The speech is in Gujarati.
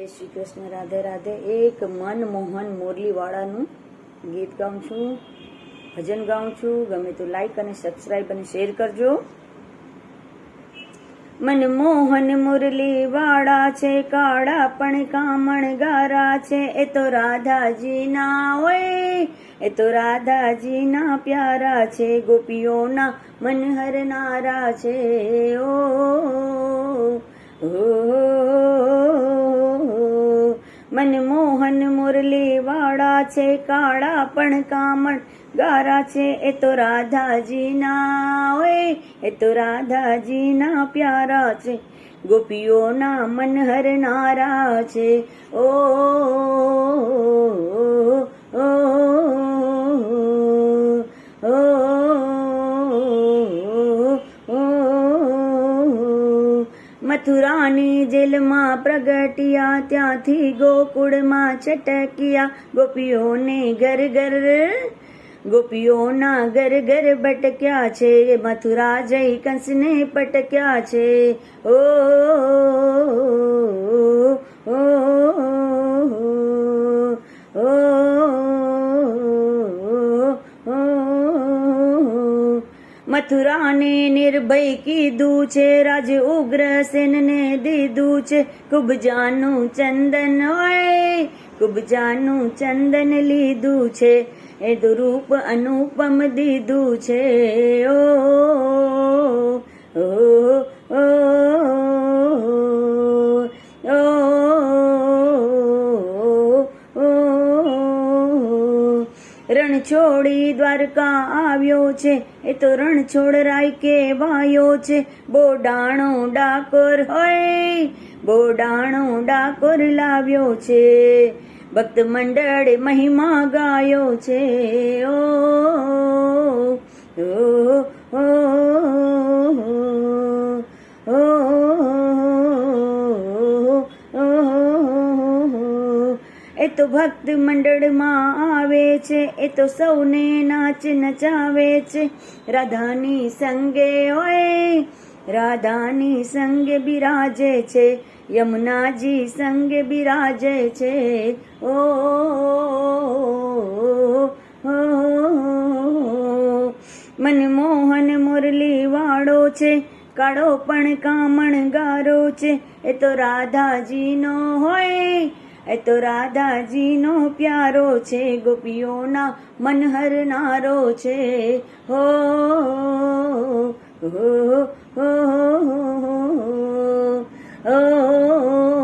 જય શ્રી કૃષ્ણ, રાધે રાધે। એક મનમોહન મુરલીવાળાનું ગીત ગાઉં છું, ભજન ગાઉં છું। ગમે તો લાઈક અને સબસ્ક્રાઈબ અને શેર કરજો। મનમોહન મુરલીવાળા છે, કાળા પણ કામણગારા છે। એ તો રાધાજીના હોય, એ તો રાધાજીના પ્યારા છે। ગોપીઓના મન હરનારા છે। ઓ મનમોહન મુરલીવાળા છે, કાળા પણ કામણ ગારા છે। એ તો રાધાજીના હોય, એ તો રાધાજીના પ્યારા છે। ગોપીઓના મન હરનારા છે। ઓ મથુરાની જેલમાં પ્રગટ્યા, ત્યાંથી ગોકુળમાં છટક્યા। ગોપીઓને ઘર ઘર, ગોપીઓના ઘર ઘર ભટક્યા છે। મથુરા જઈ કંસને પટક્યા છે। ઓ મથુરાને નિર્ભય કીધું છે, રાજ ઉગ્રસેનને દીધું છે। કુબજાનું ચંદન હોય, કુબજાનું ચંદન લીધું છે। એ રૂપ અનુપમ દીધું છે। ઓ રણ છોડી દ્વારકા આવ્યો છે, એ તો રણ છોડ રાય કહેવાયો છે। બોડાણો ડાકોર હોય, બોડાણો ડાકોર લાવ્યો છે। ભક્ત મંડળ મહિમા ગાયો છે। ઓ એ તો ભક્ત મંડળમાં આવે છે, એ તો સૌને નાચ નચાવે છે। રાધાની સંગે હોય, રાધાની સંગે બિરાજે છે। યમુનાજી સંગે બિરાજે છે। ઓ મનમોહન મુરલીવાળો છે, કાળો પણ કામણગારો છે। એ તો રાધાજીનો હોય, એ તો રાધાજીનો પ્યારો છે। ગોપીઓના મન હરનારો છે। હો હો હો હો